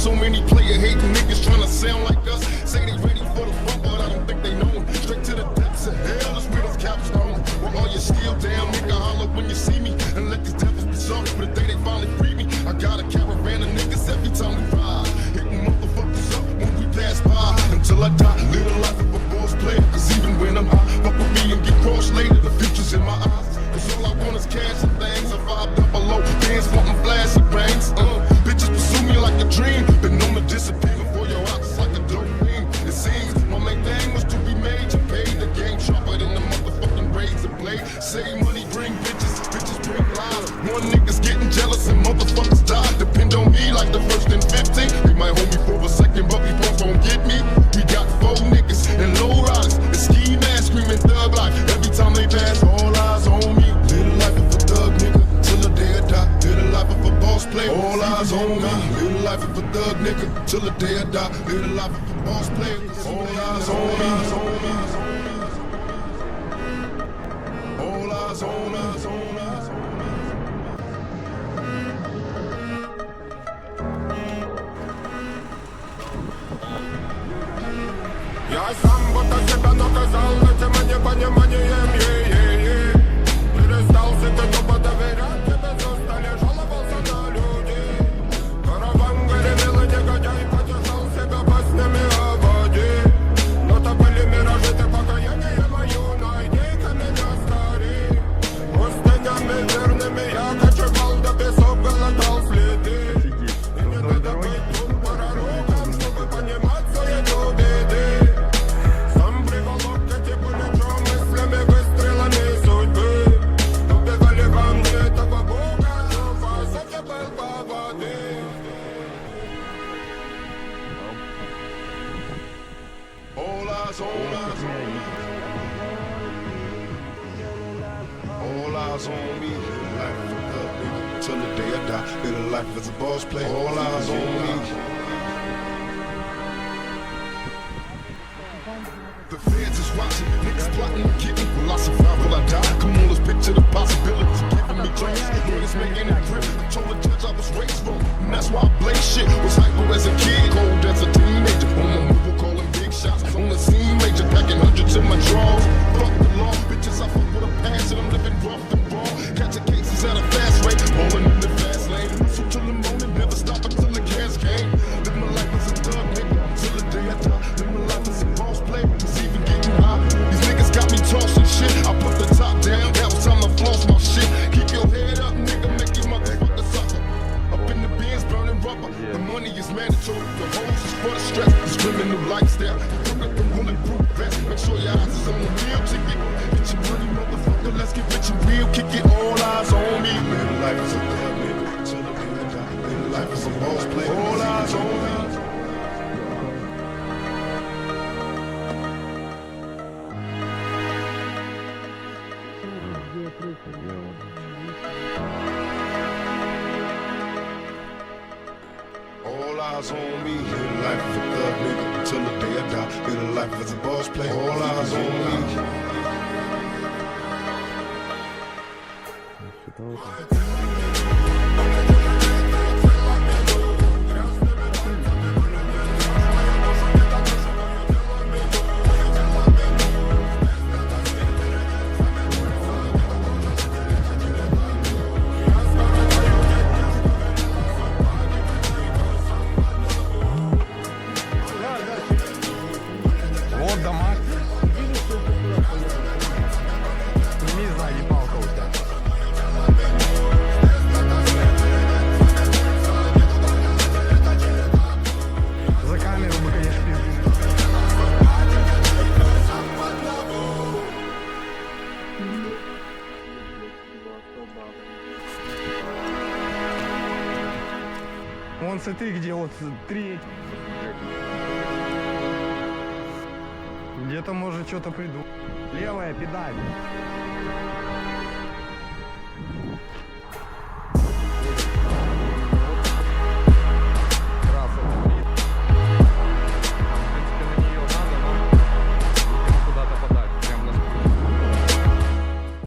So many player hating niggas trying to sound like us. Say they ready for the bump, but I don't think they know. Straight to the depths of hell, that's where those cops going. Well, all you still down, nigga, holler when you see me. And let these devils be sorry for the day they finally free me. I got a caravan of niggas every time we ride. Hitting motherfuckers up when we pass by. Until I die, live the life of a boss player. Cause even when I'm high, fuck with me and get crossed later. The future's in my eyes. Cause all I want is cash and things. I vibe up below, dance wanting flashy bangs. Bitches pursue me like a dream. Been known to disappear before your eyes like a dope thing. It seems my main thing was to be major. Paid the game sharper than the motherfucking razor blade. Save money, bring bitches, bitches bring lies. One nigga's getting jealous and motherfuckers die. Depend on me like the first and 15. They might hold me for a second, but we both gon' get me. We got 4 niggas and low riders and ski masks screaming thug life. Every time they pass, all eyes on me. Live the life of a thug nigga till the day I die. Live the life of a boss player. All eyes on me. Live the life of a thug nigga till the day I die. Live the life of a boss player. All eyes on me. All eyes on me. Я сам будто себя наказал этим непониманием, перестал себе тупо доверять, тебе застали, жаловался на людей. Караван горевел и негодяй потешал себя баснями о воде. Но то были миражи, ты покаяние мою, найди-ка меня скорей. Пустынями верными я кочевал, до песок глотал следы. И не надо быть тут пророком, чтобы понимать суету беды. All eyes on me. Life of a thug nigga till the day I die. Live a life as a boss player. All eyes on me. The feds is watching, niggas plotting to get me. Will I survive? Will I die? Come on, let's picture the possibilities. Giving me drugs, niggas making it grip. I told the judge I was raised wrong, and that's why I blaze shit. Was hyper as a kid, cold as a teenager. On the mobile calling big shots. On the scene, major packing hundreds in my drawers. Fuck the law, bitches, I fuck with a passion. I'm living rough and raw. Catching cases at a fast rate, rolling in the fast lane. So till the morning, never stop until the gas came. Live my life as a thug nigga till the day I die. Live my life as a boss player. Even getting high. These niggas got me tossing shit. I put the top down, that was time to floss my shit. Keep your head up, nigga, make you motherfucker suffer. Up in the bins, burning rubber. The money is mandatory, the hoes is for the stress. This criminal lifestyle, look at the bulletproof vest. Make sure your eyes is on the real ticket. Get your money, motherfucker, let's get rich and real. Kick it, all eyes on me. Live life as a thug nigga till the day I die. Live life as a boss player. All eyes on me. All eyes on me, live a life as a thug nigga till the day I die. Live a life as a boss player. All eyes on me. Вот дома. Сними сзади палка у тебя. За камеру бы, конечно, пиздец. Вон смотри, где вот треть. Где-то может что-то приду. Левая педаль.